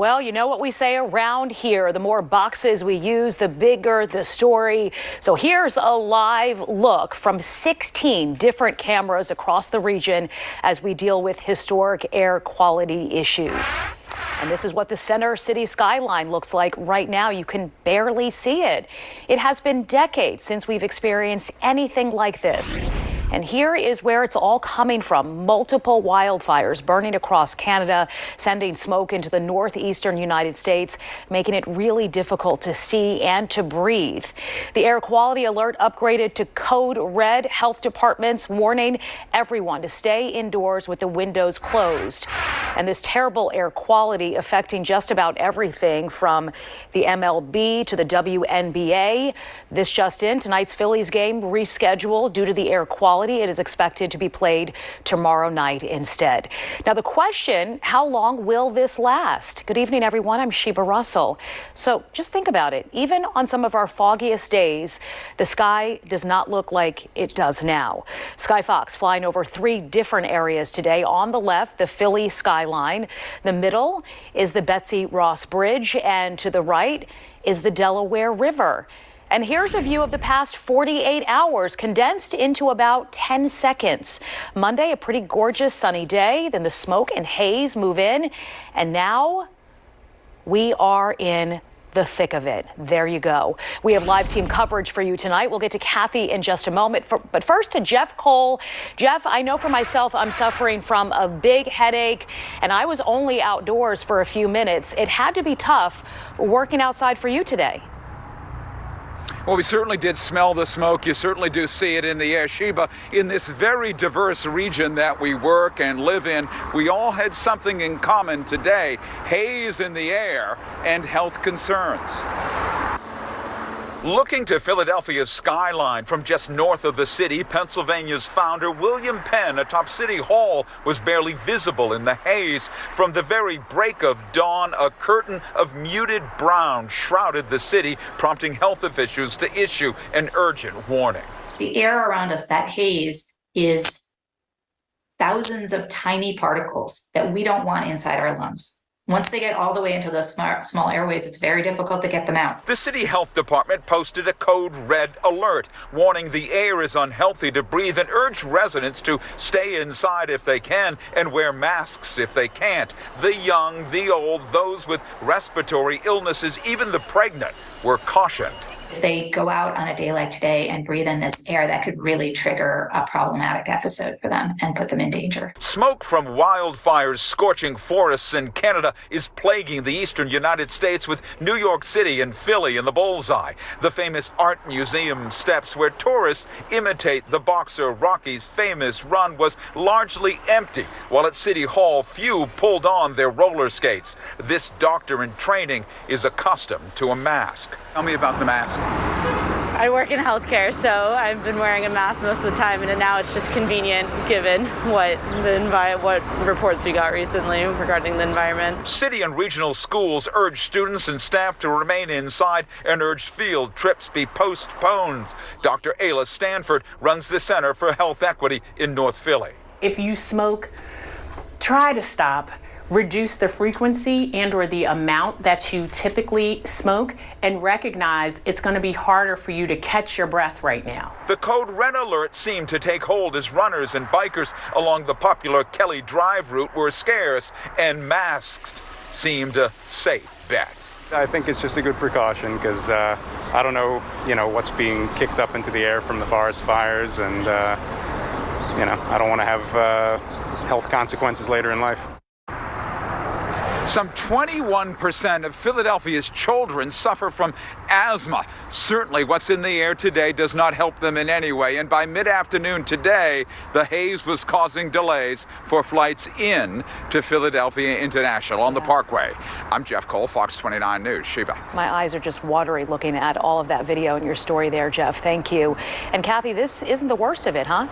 Well, you know what we say around here. The more boxes we use, the bigger the story. So here's a live look from 16 different cameras across the region as we deal with historic air quality issues. And this is what the center city skyline looks like right now. You can barely see it. It has been decades since we've experienced anything like this. And here is where it's all coming from. Multiple wildfires burning across Canada, sending smoke into the northeastern United States, making it really difficult to see and to breathe. The air quality alert upgraded to code red. Health departments warning everyone to stay indoors with the windows closed. And this terrible air quality affecting just about everything from the MLB to the WNBA. This just in, tonight's Phillies game rescheduled due to the air quality. It is expected to be played tomorrow night instead. Now, the question, how long will this last? Good evening, everyone. I'm Sheba Russell. So just think about it. Even on some of our foggiest days, the sky does not look like it does now. Sky Fox flying over 3 different areas today. On the left, the Philly skyline. The middle is the Betsy Ross Bridge, and to the right is the Delaware River. And here's a view of the past 48 hours condensed into about 10 seconds. Monday, a pretty gorgeous sunny day. Then the smoke and haze move in. And now we are in the thick of it. There you go. We have live team coverage for you tonight. We'll get to Kathy in just a moment. But first to Jeff Cole. Jeff, I know for myself, I'm suffering from a big headache, and I was only outdoors for a few minutes. It had to be tough working outside for you today. Well, we certainly did smell the smoke. You certainly do see it in the air. Sheba, in this very diverse region that we work and live in, we all had something in common today: haze in the air and health concerns. Looking to Philadelphia's skyline from just north of the city, Pennsylvania's founder William Penn atop City Hall was barely visible in the haze. From the very break of dawn, a curtain of muted brown shrouded the city, prompting health officials to issue an urgent warning. The air around us, that haze, is thousands of tiny particles that we don't want inside our lungs. Once they get all the way into those small airways, it's very difficult to get them out. The city health department posted a code red alert, warning the air is unhealthy to breathe and urged residents to stay inside if they can and wear masks if they can't. The young, the old, those with respiratory illnesses, even the pregnant were cautioned. If they go out on a day like today and breathe in this air, that could really trigger a problematic episode for them and put them in danger. Smoke from wildfires scorching forests in Canada is plaguing the eastern United States, with New York City and Philly in the bullseye. The famous art museum steps where tourists imitate the boxer Rocky's famous run was largely empty, while at City Hall few pulled on their roller skates. This doctor in training is accustomed to a mask. Tell me about the mask. I work in healthcare, so I've been wearing a mask most of the time, and now it's just convenient given what reports we got recently regarding the environment. City and regional schools urged students and staff to remain inside and urged field trips be postponed. Dr. Ayla Stanford runs the Center for Health Equity in North Philly. If you smoke, try to stop. Reduce the frequency and or the amount that you typically smoke, and recognize it's going to be harder for you to catch your breath right now. The code red alert seemed to take hold as runners and bikers along the popular Kelly Drive route were scarce, and masks seemed a safe bet. I think it's just a good precaution because I don't know, what's being kicked up into the air from the forest fires, and I don't want to have health consequences later in life. Some 21% of Philadelphia's children suffer from asthma. Certainly what's in the air today does not help them in any way. And by mid-afternoon today, the haze was causing delays for flights in to Philadelphia International on the Parkway. I'm Jeff Cole, Fox 29 News. Sheba. My eyes are just watery looking at all of that video and your story there, Jeff. Thank you. And Kathy, this isn't the worst of it, huh?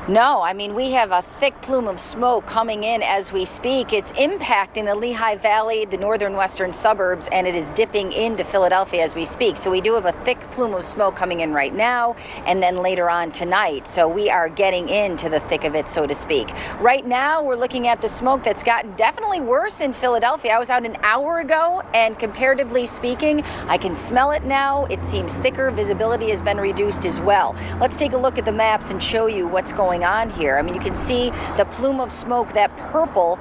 No, I mean, we have a thick plume of smoke coming in as we speak. It's impacting the Lehigh Valley, the northern western suburbs, and it is dipping into Philadelphia as we speak. So we do have a thick plume of smoke coming in right now and then later on tonight. So we are getting into the thick of it, so to speak. Right now, we're looking at the smoke that's gotten definitely worse in Philadelphia. I was out an hour ago, and comparatively speaking, I can smell it now. It seems thicker. Visibility has been reduced as well. Let's take a look at the maps and show you what's going on here. I mean, you can see the plume of smoke, that purple,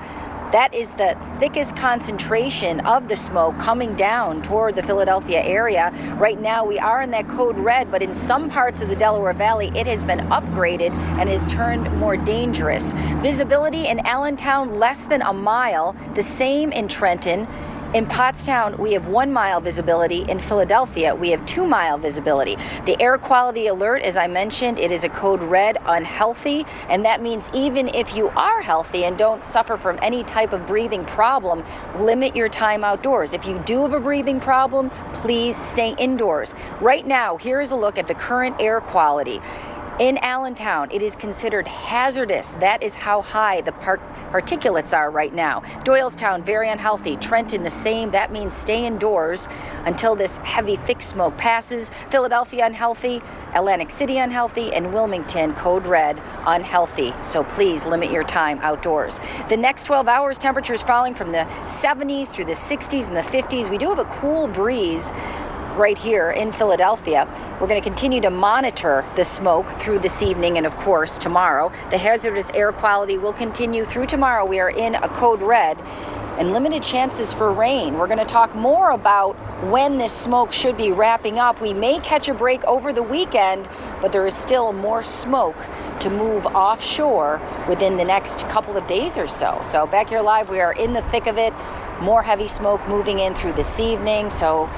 that is the thickest concentration of the smoke coming down toward the Philadelphia area. Right now, we are in that code red, but in some parts of the Delaware Valley, it has been upgraded and is turned more dangerous. Visibility in Allentown, less than a mile. The same in Trenton. In Pottstown, we have 1 mile visibility. In Philadelphia, we have 2 mile visibility. The air quality alert, as I mentioned, it is a code red, unhealthy, and that means even if you are healthy and don't suffer from any type of breathing problem, limit your time outdoors. If you do have a breathing problem, please stay indoors. Right now, here is a look at the current air quality. In Allentown, it is considered hazardous. That is how high the particulates are right now. Doylestown, very unhealthy. Trenton, the same. That means stay indoors until this heavy, thick smoke passes. Philadelphia, unhealthy. Atlantic City, unhealthy. And Wilmington, code red, unhealthy. So please limit your time outdoors. The next 12 hours, temperatures falling from the 70s through the 60s and the 50s. We do have a cool breeze right here in Philadelphia. We're going to continue to monitor the smoke through this evening and, of course, tomorrow. The hazardous air quality will continue through tomorrow. We are in a code red and limited chances for rain. We're going to talk more about when this smoke should be wrapping up. We may catch a break over the weekend, but there is still more smoke to move offshore within the next couple of days or so. So back here live, we are in the thick of it. More heavy smoke moving in through this evening. So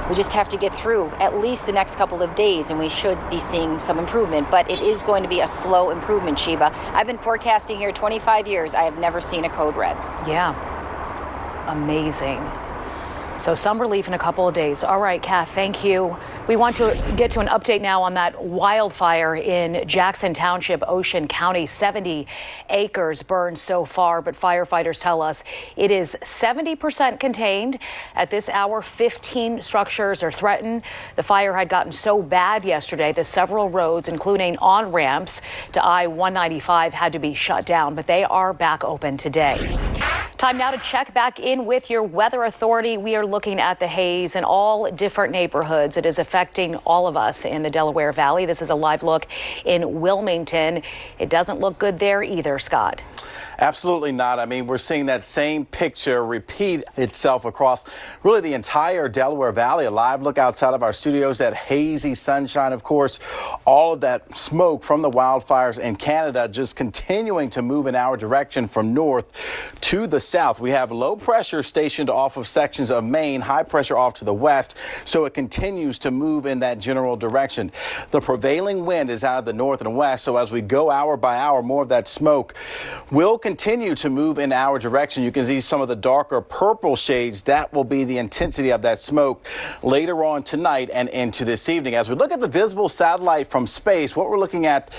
we just have to get through at least the next couple of days, and we should be seeing some improvement. But it is going to be a slow improvement, Sheba. I've been forecasting here 25 years. I have never seen a code red. Yeah. Amazing. So some relief in a couple of days. All right, Kath, thank you. We want to get to an update now on that wildfire in Jackson Township, Ocean County. 70 acres burned so far, but firefighters tell us it is 70% contained. At this hour, 15 structures are threatened. The fire had gotten so bad yesterday that several roads, including on-ramps to I-195, had to be shut down, but they are back open today. Time now to check back in with your weather authority. We are looking at the haze in all different neighborhoods. It is affecting all of us in the Delaware Valley. This is a live look in Wilmington. It doesn't look good there either, Scott. Absolutely not. I mean, we're seeing that same picture repeat itself across really the entire Delaware Valley. A live look outside of our studios, that hazy sunshine, of course, all of that smoke from the wildfires in Canada just continuing to move in our direction from north to the south. We have low pressure stationed off of sections of Maine, high pressure off to the west, so it continues to move in that general direction. The prevailing wind is out of the north and west, so as we go hour by hour, more of that smoke will continue to move in our direction. You can see some of the darker purple shades. That will be the intensity of that smoke later on tonight and into this evening. As we look at the visible satellite from space, what we're looking at,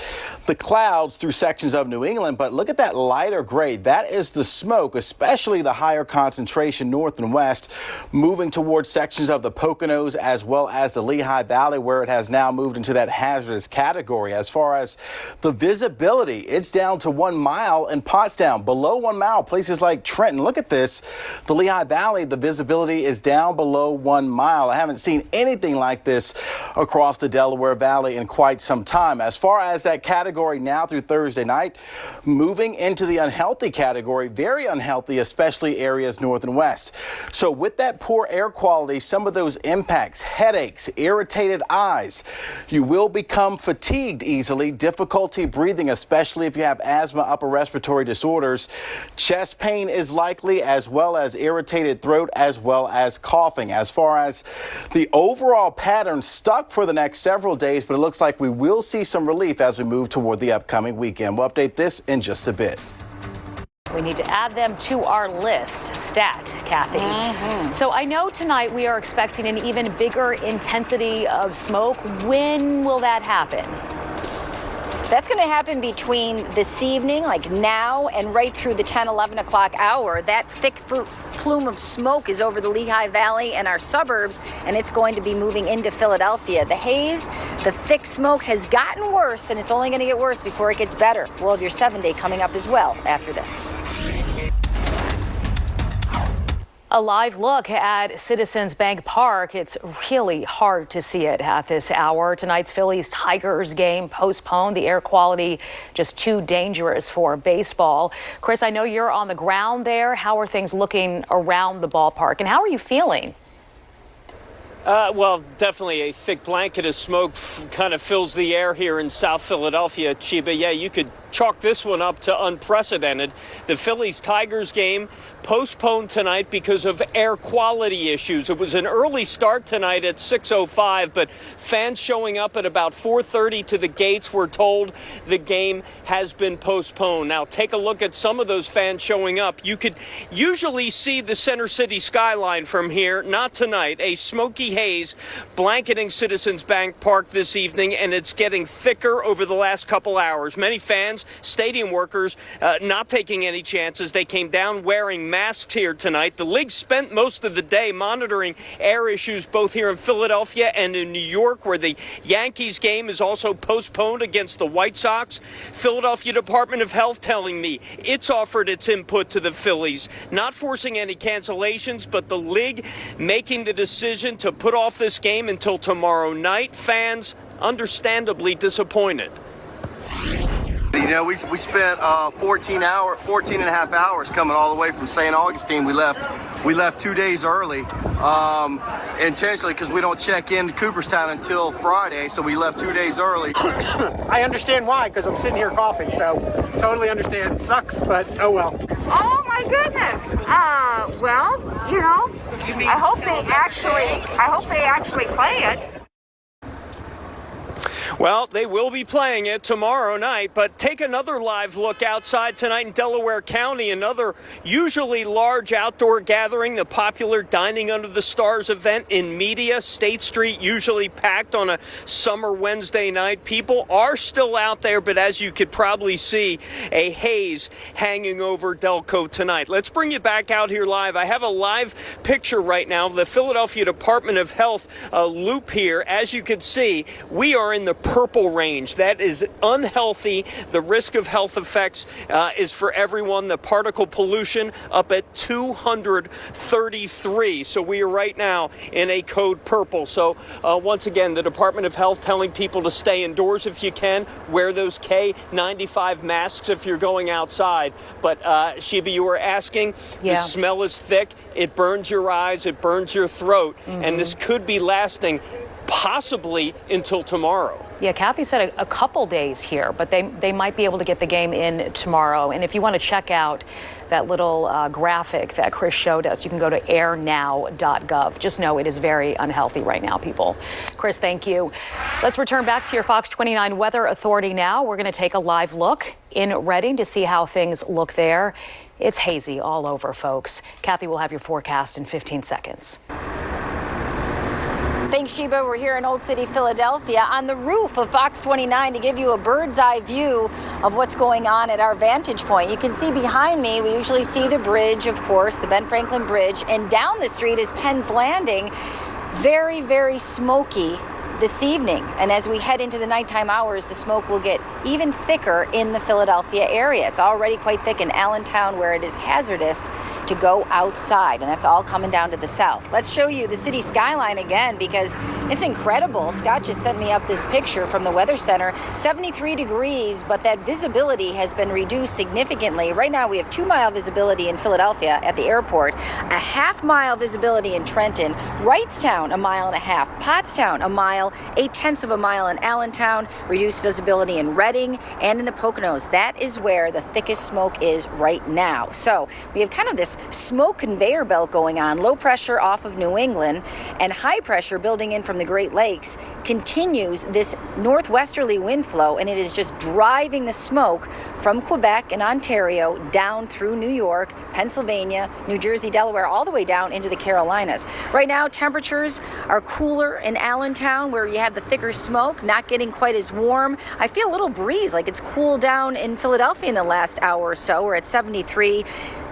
the clouds through sections of New England, but look at that lighter gray. That is the smoke, especially the higher concentration north and west, moving towards sections of the Poconos as well as the Lehigh Valley, where it has now moved into that hazardous category. As far as the visibility, it's down to 1 mile in Pottstown, below 1 mile, places like Trenton. Look at this. The Lehigh Valley, the visibility is down below 1 mile. I haven't seen anything like this across the Delaware Valley in quite some time. As far as that category now through Thursday night, moving into the unhealthy category, very unhealthy, especially areas north and west. So with that poor air quality, some of those impacts, headaches, irritated eyes, you will become fatigued easily, difficulty breathing, especially if you have asthma, upper respiratory disorders. Chest pain is likely, as well as irritated throat, as well as coughing. As far as the overall pattern, stuck for the next several days, but it looks like we will see some relief as we move toward the upcoming weekend. We'll update this in just a bit. We need to add them to our list. Stat, Kathy. So I know tonight we are expecting an even bigger intensity of smoke. When will that happen? That's going to happen between this evening, like now, and right through the 10, 11 o'clock hour. That thick plume of smoke is over the Lehigh Valley and our suburbs, and it's going to be moving into Philadelphia. The haze, the thick smoke has gotten worse, and it's only going to get worse before it gets better. We'll have your 7-day coming up as well after this. A live look at Citizens Bank Park. It's really hard to see it at this hour. Tonight's Phillies-Tigers game postponed. The air quality just too dangerous for baseball. Chris, I know you're on the ground there. How are things looking around the ballpark, and how are you feeling? Well, definitely a thick blanket of smoke kind of fills the air here in South Philadelphia, Chiba. Yeah, you could chalk this one up to unprecedented. The Phillies-Tigers game postponed tonight because of air quality issues. It was an early start tonight at 6:05, but fans showing up at about 4:30 to the gates were told the game has been postponed. Now, take a look at some of those fans showing up. You could usually see the Center City skyline from here. Not tonight. A smoky haze blanketing Citizens Bank Park this evening, and it's getting thicker over the last couple hours. Many fans, stadium workers, not taking any chances. They came down wearing masks here tonight. The league spent most of the day monitoring air issues both here in Philadelphia and in New York, where the Yankees game is also postponed against the White Sox. Philadelphia Department of Health telling me it's offered its input to the Phillies, not forcing any cancellations, but the league making the decision to put off this game until tomorrow night. Fans understandably disappointed. You know, we spent 14 and a half hours coming all the way from St. Augustine. We left 2 days early, intentionally, because we don't check in Cooperstown until Friday, so we left 2 days early. I understand why, because I'm sitting here coughing, so totally understand. It sucks, but oh well. Oh my goodness. Well, you know, I hope they actually play it. Well, they will be playing it tomorrow night, but take another live look outside tonight in Delaware County, another usually large outdoor gathering, the popular Dining Under the Stars event in Media. State Street usually packed on a summer Wednesday night. People are still out there, but as you could probably see, a haze hanging over Delco tonight. Let's bring you back out here live. I have a live picture right now of the Philadelphia Department of Health loop here. As you can see, we are in the purple range. That is unhealthy. The risk of health effects is for everyone. The particle pollution up at 233. So we are right now in a code purple. So once again, the Department of Health telling people to stay indoors if you can. Wear those K95 masks if you're going outside. But Shiba, you were asking, the smell is thick. It burns your eyes. It burns your throat. And this could be lasting possibly until tomorrow. Yeah, Kathy said a couple days here, but they might be able to get the game in tomorrow. And if you want to check out that little graphic that Chris showed us, you can go to airnow.gov. Just know it is very unhealthy right now, people. Chris, thank you. Let's return back to your FOX29 Weather Authority now. We're going to take a live look in Reading to see how things look there. It's hazy all over, folks. Kathy will have your forecast in 15 seconds. Thanks, Sheba. We're here in Old City, Philadelphia, on the roof of FOX29 to give you a bird's eye view of what's going on at our vantage point. You can see behind me, we usually see the bridge, of course, the Ben Franklin Bridge, and down the street is Penn's Landing. Very, very smoky this evening. And as we head into the nighttime hours, the smoke will get even thicker in the Philadelphia area. It's already quite thick in Allentown, where it is hazardous to go outside, and that's all coming down to the south. Let's show you the city skyline again, because it's incredible. Scott just sent me up this picture from the Weather Center. 73 degrees, but that visibility has been reduced significantly. Right now we have 2-mile visibility in Philadelphia at the airport, a half-mile visibility in Trenton, Wrightstown 1.5 miles, Pottstown 1 mile, 0.8 of a mile in Allentown, reduced visibility in Reading and in the Poconos. That is where the thickest smoke is right now. So we have kind of this smoke conveyor belt going on. Low pressure off of New England and high pressure building in from the Great Lakes continues this northwesterly wind flow, and it is just driving the smoke from Quebec and Ontario down through New York, Pennsylvania, New Jersey, Delaware, all the way down into the Carolinas. Right now, temperatures are cooler in Allentown, where you have the thicker smoke, not getting quite as warm. I feel a little breeze, like it's cooled down in Philadelphia in the last hour or so. We're at 73.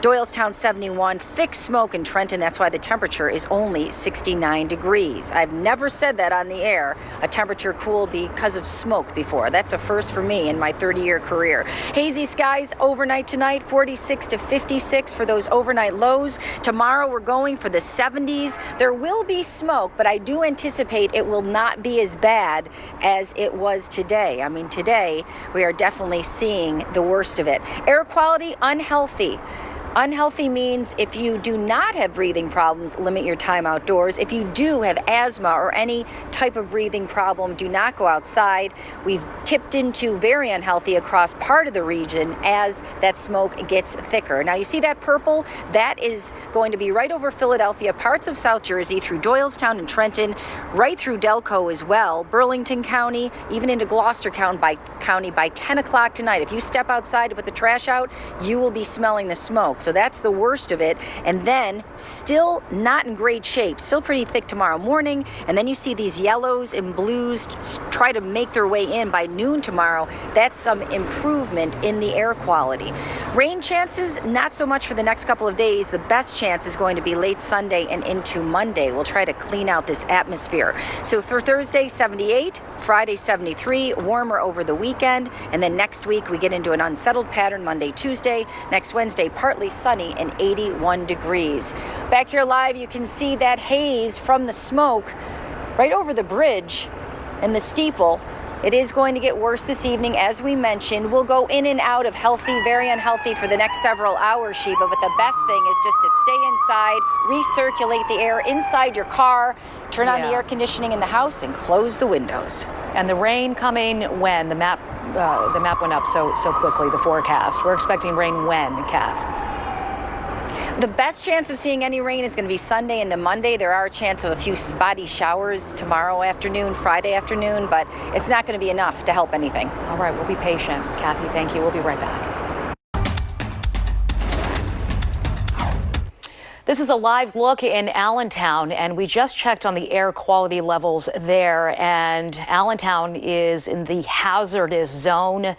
Doylestown 71, thick smoke in Trenton. That's why the temperature is only 69 degrees. I've never said that on the air, a temperature cool because of smoke before. That's a first for me in my 30-year career. Hazy skies overnight tonight, 46 to 56 for those overnight lows. Tomorrow we're going for the 70s. There will be smoke, but I do anticipate it will not be as bad as it was today. I mean, today we are definitely seeing the worst of it. Air quality, unhealthy. Unhealthy means if you do not have breathing problems, limit your time outdoors. If you do have asthma or any type of breathing problem, do not go outside. We've tipped into very unhealthy across part of the region as that smoke gets thicker. Now you see that purple? That is going to be right over Philadelphia, parts of South Jersey, through Doylestown and Trenton, right through Delco as well, Burlington County, even into Gloucester County by 10 o'clock tonight. If you step outside to put the trash out, you will be smelling the smoke. So that's the worst of it. And then still not in great shape, still pretty thick tomorrow morning. And then you see these yellows and blues try to make their way in by noon tomorrow. That's some improvement in the air quality. Rain chances, not so much for the next couple of days. The best chance is going to be late Sunday and into Monday. We'll try to clean out this atmosphere. So for Thursday, 78, Friday, 73, warmer over the weekend. And then next week, we get into an unsettled pattern Monday, Tuesday. Next Wednesday, partly sunny and 81 degrees. Back here live, you can see that haze from the smoke right over the bridge and the steeple. It is going to get worse this evening, as we mentioned. We'll go in and out of healthy, very unhealthy for the next several hours, Sheba, but the best thing is just to stay inside, recirculate the air inside your car, turn on the air conditioning in the house, and close the windows. And the rain coming when? The map went up so quickly, the forecast. We're expecting rain when, Kath? The best chance of seeing any rain is going to be Sunday into Monday. There are a chance of a few spotty showers tomorrow afternoon, Friday afternoon, but it's not going to be enough to help anything. All right, we'll be patient. Kathy, thank you. We'll be right back. This is a live look in Allentown, and we just checked on the air quality levels there, and Allentown is in the hazardous zone.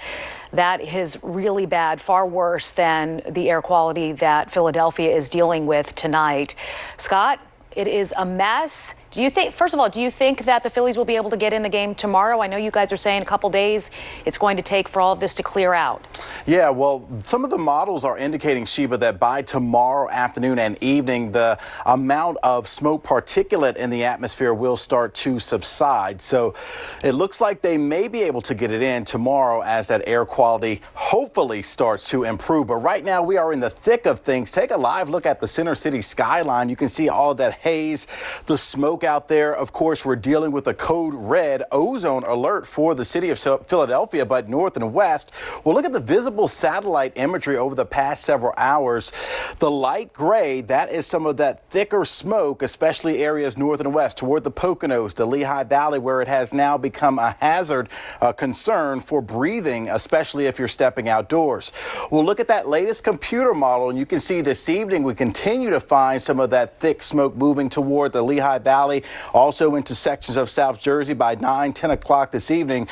That is really bad, far worse than the air quality that Philadelphia is dealing with tonight. Scott, it is a mess. Do you think, first of all, do you think that the Phillies will be able to get in the game tomorrow? I know you guys are saying a couple days it's going to take for all of this to clear out. Yeah, well, some of the models are indicating, Sheba, that by tomorrow afternoon and evening, the amount of smoke particulate in the atmosphere will start to subside. So it looks like they may be able to get it in tomorrow as that air quality hopefully starts to improve. But right now we are in the thick of things. Take a live look at the center city skyline. You can see all of that haze, the smoke out there. Of course, we're dealing with a code red ozone alert for the city of Philadelphia, but north and west. Well, look at the visible satellite imagery over the past several hours. The light gray, that is some of that thicker smoke, especially areas north and west toward the Poconos, the Lehigh Valley, where it has now become a hazard, a concern for breathing, especially if you're stepping outdoors. We'll look at that latest computer model, and you can see this evening we continue to find some of that thick smoke moving toward the Lehigh Valley, also into sections of South Jersey by 10 o'clock this evening.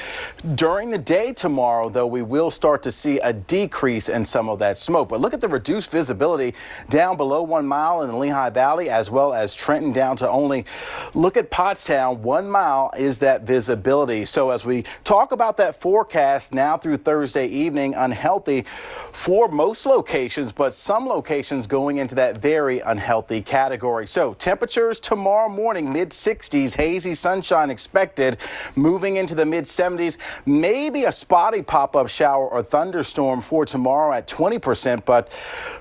During the day tomorrow, though, we will start to see a decrease in some of that smoke. But look at the reduced visibility down below 1 mile in the Lehigh Valley, as well as Trenton down to only, look at Pottstown, 1 mile is that visibility. So as we talk about that forecast now through Thursday evening, unhealthy for most locations, but some locations going into that very unhealthy category. So temperatures tomorrow morning, mid-60s, hazy sunshine expected, moving into the mid-70s, maybe a spotty pop-up shower or thunderstorm for tomorrow at 20%, but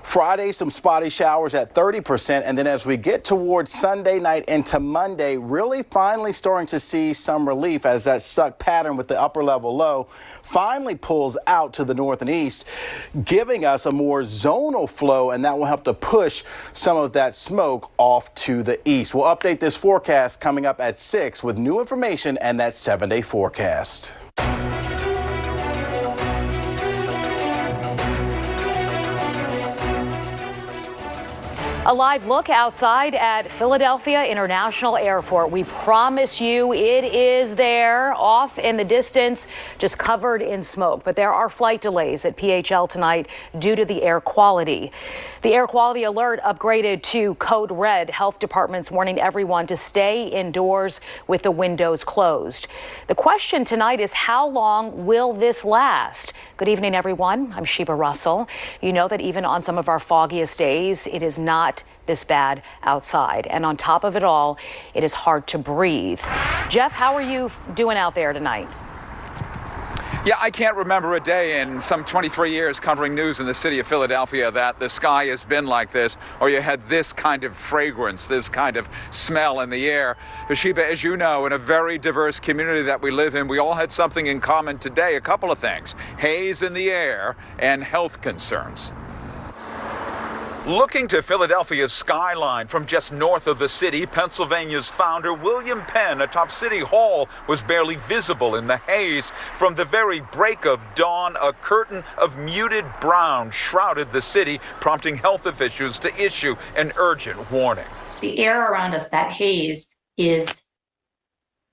Friday some spotty showers at 30%, and then as we get towards Sunday night into Monday, really finally starting to see some relief as that suck pattern with the upper level low finally pulls out to the north and east, giving us a more zonal flow, and that will help to push some of that smoke off to the east. We'll update this forecast coming up at 6 with new information and that 7-day forecast. A live look outside at Philadelphia International Airport. We promise you it is there, off in the distance, just covered in smoke. But there are flight delays at PHL tonight due to the air quality. The air quality alert upgraded to code red. Health departments warning everyone to stay indoors with the windows closed. The question tonight is, how long will this last? Good evening, everyone. I'm Sheba Russell. You know that even on some of our foggiest days, it is not this bad outside. And on top of it all, it is hard to breathe. Jeff, how are you doing out there tonight? Yeah, I can't remember a day in some 23 years covering news in the city of Philadelphia that the sky has been like this, or you had this kind of fragrance, this kind of smell in the air. Sheba, as you know, in a very diverse community that we live in, we all had something in common today, a couple of things: haze in the air and health concerns. Looking to Philadelphia's skyline from just north of the city, Pennsylvania's founder William Penn atop City Hall was barely visible in the haze. From the very break of dawn, a curtain of muted brown shrouded the city, prompting health officials to issue an urgent warning. The air around us, that haze, is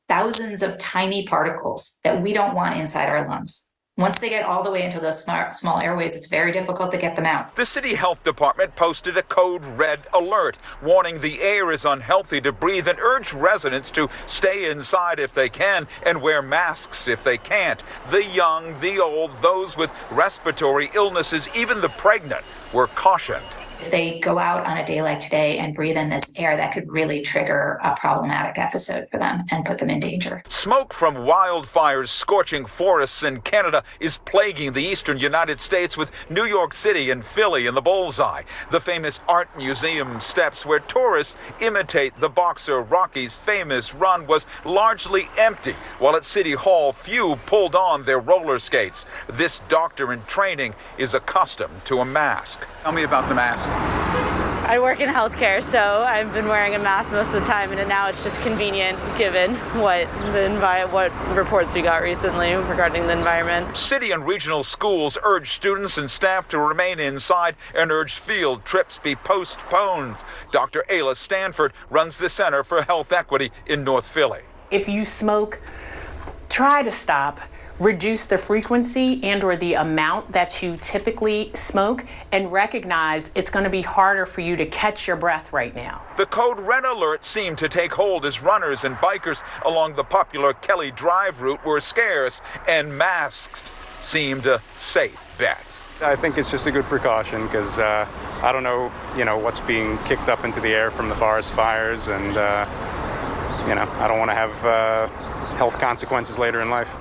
thousands of tiny particles that we don't want inside our lungs. Once they get all the way into those small airways, it's very difficult to get them out. The city health department posted a code red alert, warning the air is unhealthy to breathe and urged residents to stay inside if they can and wear masks if they can't. The young, the old, those with respiratory illnesses, even the pregnant were cautioned. If they go out on a day like today and breathe in this air, that could really trigger a problematic episode for them and put them in danger. Smoke from wildfires scorching forests in Canada is plaguing the eastern United States, with New York City and Philly in the bullseye. The famous art museum steps where tourists imitate the boxer Rocky's famous run was largely empty, while at City Hall, few pulled on their roller skates. This doctor in training is accustomed to a mask. Tell me about the mask. I work in healthcare, so I've been wearing a mask most of the time, and now it's just convenient given what reports we got recently regarding the environment. City and regional schools urged students and staff to remain inside and urged field trips be postponed. Dr. Ayla Stanford runs the Center for Health Equity in North Philly. If you smoke, try to stop. Reduce the frequency and or the amount that you typically smoke, and recognize it's going to be harder for you to catch your breath right now. The code red alert seemed to take hold as runners and bikers along the popular Kelly Drive route were scarce, and masks seemed a safe bet. I think it's just a good precaution because I don't know, what's being kicked up into the air from the forest fires, and I don't want to have health consequences later in life.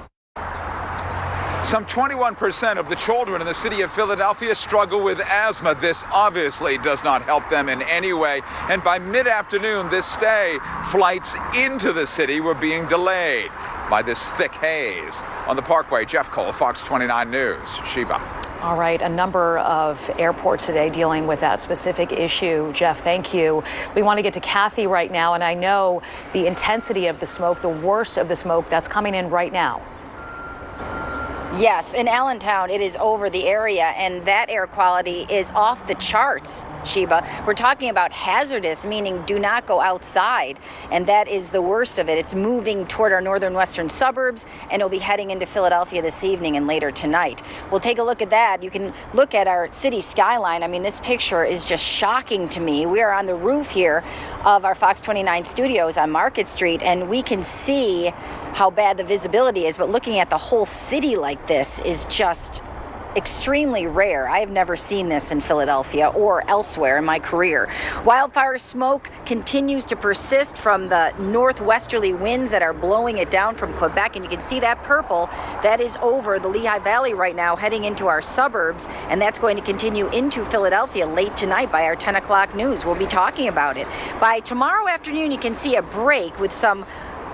Some 21% of the children in the city of Philadelphia struggle with asthma. This obviously does not help them in any way. And by mid-afternoon this day, flights into the city were being delayed by this thick haze. On the Parkway, Jeff Cole, FOX29 News. Sheba. All right, a number of airports today dealing with that specific issue. Jeff, thank you. We want to get to Kathy right now, and I know the intensity of the smoke, the worst of the smoke that's coming in right now. Yes, in Allentown, it is over the area, and that air quality is off the charts, Sheba. We're talking about hazardous, meaning do not go outside, and that is the worst of it. It's moving toward our northern western suburbs, and it'll be heading into Philadelphia this evening and later tonight. We'll take a look at that. You can look at our city skyline. I mean, this picture is just shocking to me. We are on the roof here of our FOX29 studios on Market Street, and we can see how bad the visibility is, but looking at the whole city like this is just extremely rare. I have never seen this in Philadelphia or elsewhere in my career. Wildfire smoke continues to persist from the northwesterly winds that are blowing it down from Quebec, and you can see that purple that is over the Lehigh Valley right now, heading into our suburbs, and that's going to continue into Philadelphia late tonight by our 10 o'clock news. We'll be talking about it. By tomorrow afternoon, you can see a break with some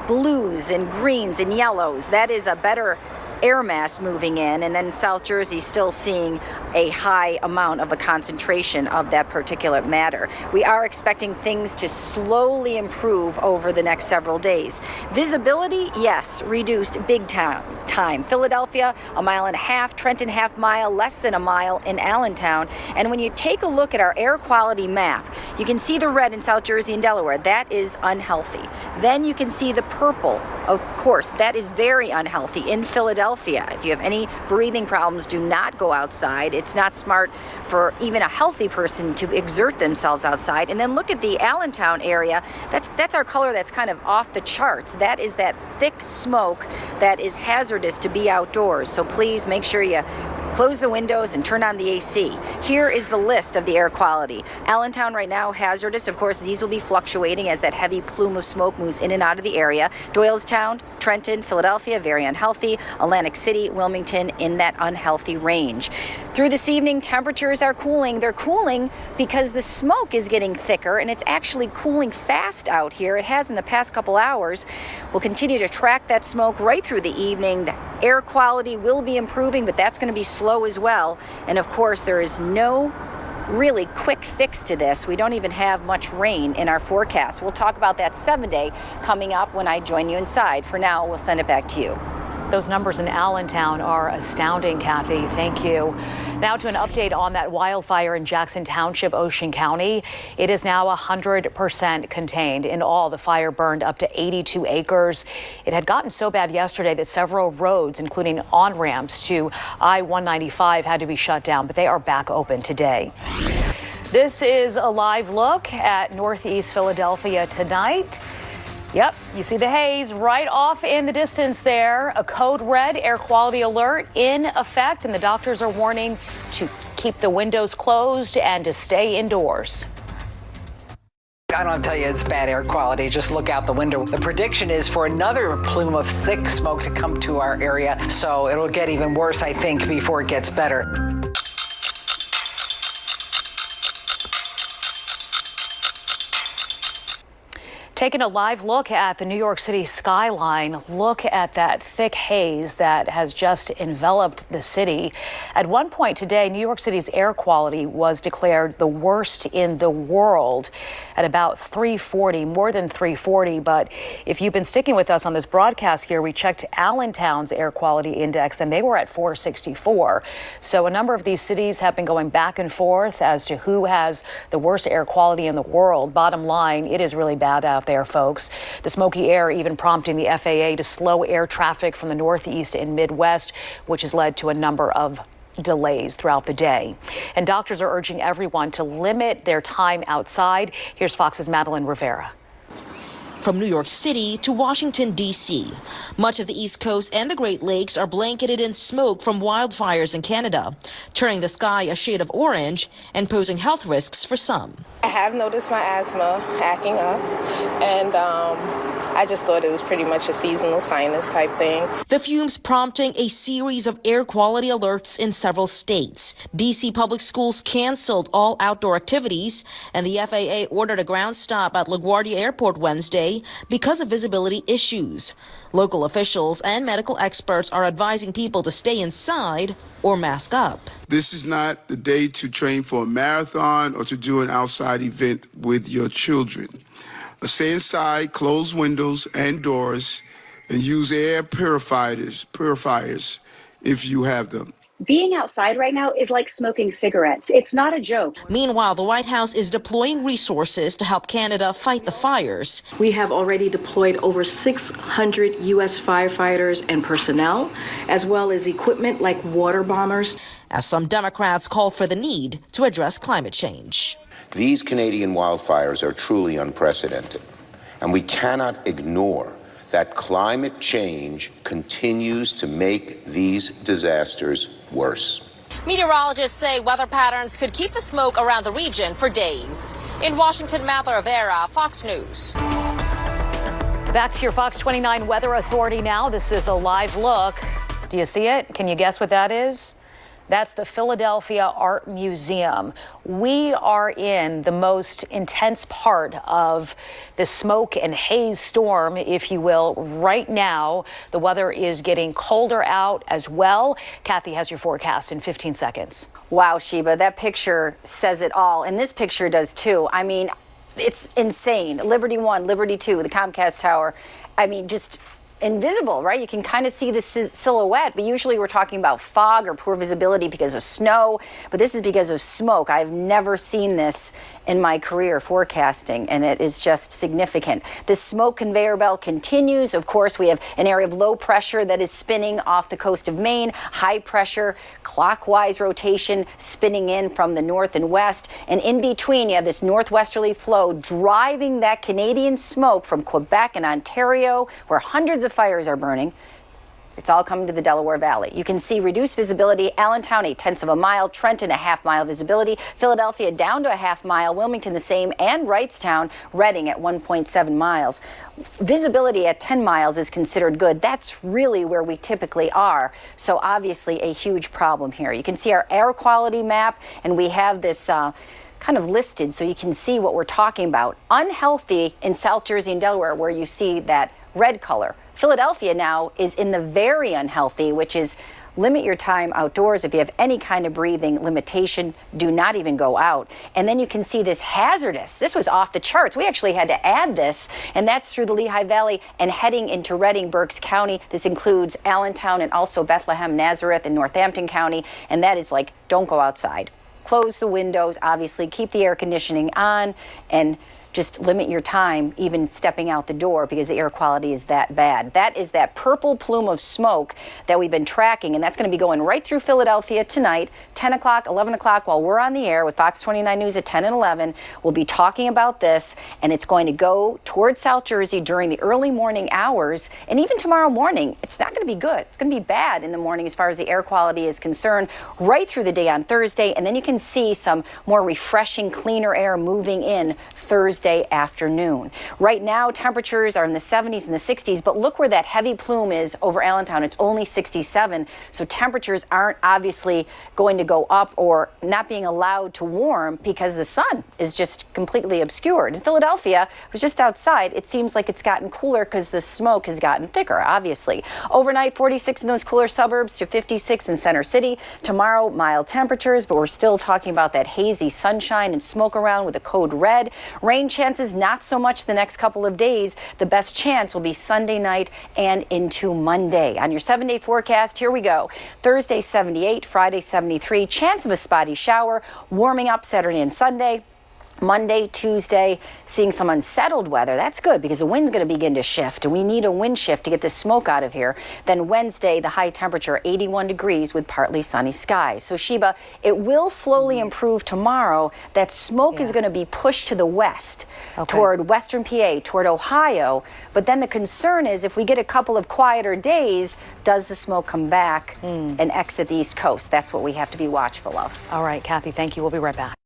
blues and greens and yellows. That is a better air mass moving in, and then South Jersey still seeing a high amount of a concentration of that particulate matter. We are expecting things to slowly improve over the next several days. Visibility, yes, reduced big time. Philadelphia, 1.5 miles, Trenton, half mile, less than a mile in Allentown. And when you take a look at our air quality map, you can see the red in South Jersey and Delaware. That is unhealthy. Then you can see the purple. Of course, that is very unhealthy in Philadelphia. If you have any breathing problems, do not go outside. It's not smart for even a healthy person to exert themselves outside. And then look at the Allentown area. That's our color that's kind of off the charts. That is that thick smoke that is hazardous to be outdoors. So please make sure you close the windows and turn on the AC. Here is the list of the air quality. Allentown right now, hazardous. Of course, these will be fluctuating as that heavy plume of smoke moves in and out of the area. Doylestown, Trenton, Philadelphia, very unhealthy. Atlantic City, Wilmington, in that unhealthy range. Through this evening, temperatures are cooling. They're cooling because the smoke is getting thicker, and it's actually cooling fast out here. It has in the past couple hours. We'll continue to track that smoke right through the evening. The air quality will be improving, but that's going to be slow as well. And of course, there is no really quick fix to this. We don't even have much rain in our forecast. We'll talk about that 7-day coming up when I join you inside. For now, we'll send it back to you. Those numbers in Allentown are astounding, Kathy. Thank you. Now to an update on that wildfire in Jackson Township, Ocean County. It is now 100% contained. In all, the fire burned up to 82 acres. It had gotten so bad yesterday that several roads, including on-ramps to I-195, had to be shut down, but they are back open today. This is a live look at Northeast Philadelphia tonight. Yep, you see the haze right off in the distance there. A code red air quality alert in effect, and the doctors are warning to keep the windows closed and to stay indoors. I don't have to tell you it's bad air quality. Just look out the window. The prediction is for another plume of thick smoke to come to our area, so it'll get even worse, I think, before it gets better. Taking a live look at the New York City skyline, look at that thick haze that has just enveloped the city. At one point today, New York City's air quality was declared the worst in the world at about 340, more than 340. But if you've been sticking with us on this broadcast here, we checked Allentown's air quality index and they were at 464. So a number of these cities have been going back and forth as to who has the worst air quality in the world. Bottom line, it is really bad out there, folks. The smoky air even prompting the FAA to slow air traffic from the Northeast and Midwest, which has led to a number of delays throughout the day. And doctors are urging everyone to limit their time outside. Here's Fox's Madeline Rivera. From New York City to Washington, D.C., much of the East Coast and the Great Lakes are blanketed in smoke from wildfires in Canada, turning the sky a shade of orange and posing health risks for some. I have noticed my asthma acting up, and I just thought it was pretty much a seasonal sinus type thing. The fumes prompting a series of air quality alerts in several states. D.C. public schools canceled all outdoor activities, and the FAA ordered a ground stop at LaGuardia Airport Wednesday because of visibility issues. Local officials and medical experts are advising people to stay inside or mask up. This is not the day to train for a marathon or to do an outside event with your children. Stay inside, close windows and doors, and use air purifiers if you have them. Being outside right now is like smoking cigarettes. It's not a joke. Meanwhile, the White House is deploying resources to help Canada fight the fires. We have already deployed over 600 U.S. firefighters and personnel, as well as equipment like water bombers. As some Democrats call for the need to address climate change. These Canadian wildfires are truly unprecedented, and we cannot ignore that climate change continues to make these disasters worse. Meteorologists say weather patterns could keep the smoke around the region for days. In Washington, Madeline Rivera, Fox News. Back to your FOX29 Weather Authority now. This is a live look. Do you see it? Can you guess what that is? That's the Philadelphia Art Museum. We are in the most intense part of the smoke and haze storm, if you will, right now. The weather is getting colder out as well. Kathy has your forecast in 15 seconds. Wow, Sheba, that picture says it all. And this picture does too. I mean, it's insane. Liberty 1, Liberty 2, the Comcast Tower. I mean, just invisible, right? You can kind of see the silhouette, but usually we're talking about fog or poor visibility because of snow, but this is because of smoke. I've never seen this in my career forecasting, and it is just significant. This smoke conveyor belt continues. Of course, we have an area of low pressure that is spinning off the coast of Maine, high pressure, clockwise rotation spinning in from the north and west, and in between you have this northwesterly flow driving that Canadian smoke from Quebec and Ontario, where hundreds of fires are burning. It's all coming to the Delaware Valley. You can see reduced visibility. Allentown, 0.8 of a mile. Trenton, a half-mile visibility. Philadelphia, down to a half-mile. Wilmington, the same. And Wrightstown, Reading at 1.7 miles. Visibility at 10 miles is considered good. That's really where we typically are. So obviously a huge problem here. You can see our air quality map, and we have this kind of listed so you can see what we're talking about. Unhealthy in South Jersey and Delaware, where you see that red color. Philadelphia now is in the very unhealthy, which is limit your time outdoors. If you have any kind of breathing limitation, do not even go out. And then you can see this hazardous. This was off the charts. We actually had to add this, and that's through the Lehigh Valley and heading into Reading, Berks County. This includes Allentown and also Bethlehem, Nazareth, and Northampton County. And that is like, don't go outside. Close the windows, obviously, keep the air conditioning on, and just limit your time even stepping out the door because the air quality is that bad. That is that purple plume of smoke that we've been tracking, and that's going to be going right through Philadelphia tonight, 10 o'clock, 11 o'clock, while we're on the air with Fox 29 News at 10 and 11. We'll be talking about this, and it's going to go towards South Jersey during the early morning hours, and even tomorrow morning. It's not going to be good. It's going to be bad in the morning as far as the air quality is concerned, right through the day on Thursday, and then you can see some more refreshing, cleaner air moving in Thursday afternoon. Right now, temperatures are in the 70s and the 60s, but look where that heavy plume is over Allentown. It's only 67, so temperatures aren't obviously going to go up or not being allowed to warm because the sun is just completely obscured. In Philadelphia, I was just outside. It seems like it's gotten cooler because the smoke has gotten thicker, obviously. Overnight, 46 in those cooler suburbs to 56 in Center City. Tomorrow, mild temperatures, but we're still talking about that hazy sunshine and smoke around with a code red. Rain chances not so much the next couple of days. The best chance will be Sunday night and into Monday. On your 7-day forecast, here we go. Thursday 78, Friday 73, chance of a spotty shower, warming up Saturday and Sunday. Monday, Tuesday, seeing some unsettled weather. That's good because the wind's going to begin to shift, and we need a wind shift to get the smoke out of here. Then Wednesday, the high temperature, 81 degrees with partly sunny skies. So Sheba, it will slowly improve tomorrow. That smoke is going to be pushed to the west, toward western PA, toward Ohio. But then the concern is if we get a couple of quieter days, does the smoke come back and exit the East Coast? That's what we have to be watchful of. All right, Kathy, thank you. We'll be right back.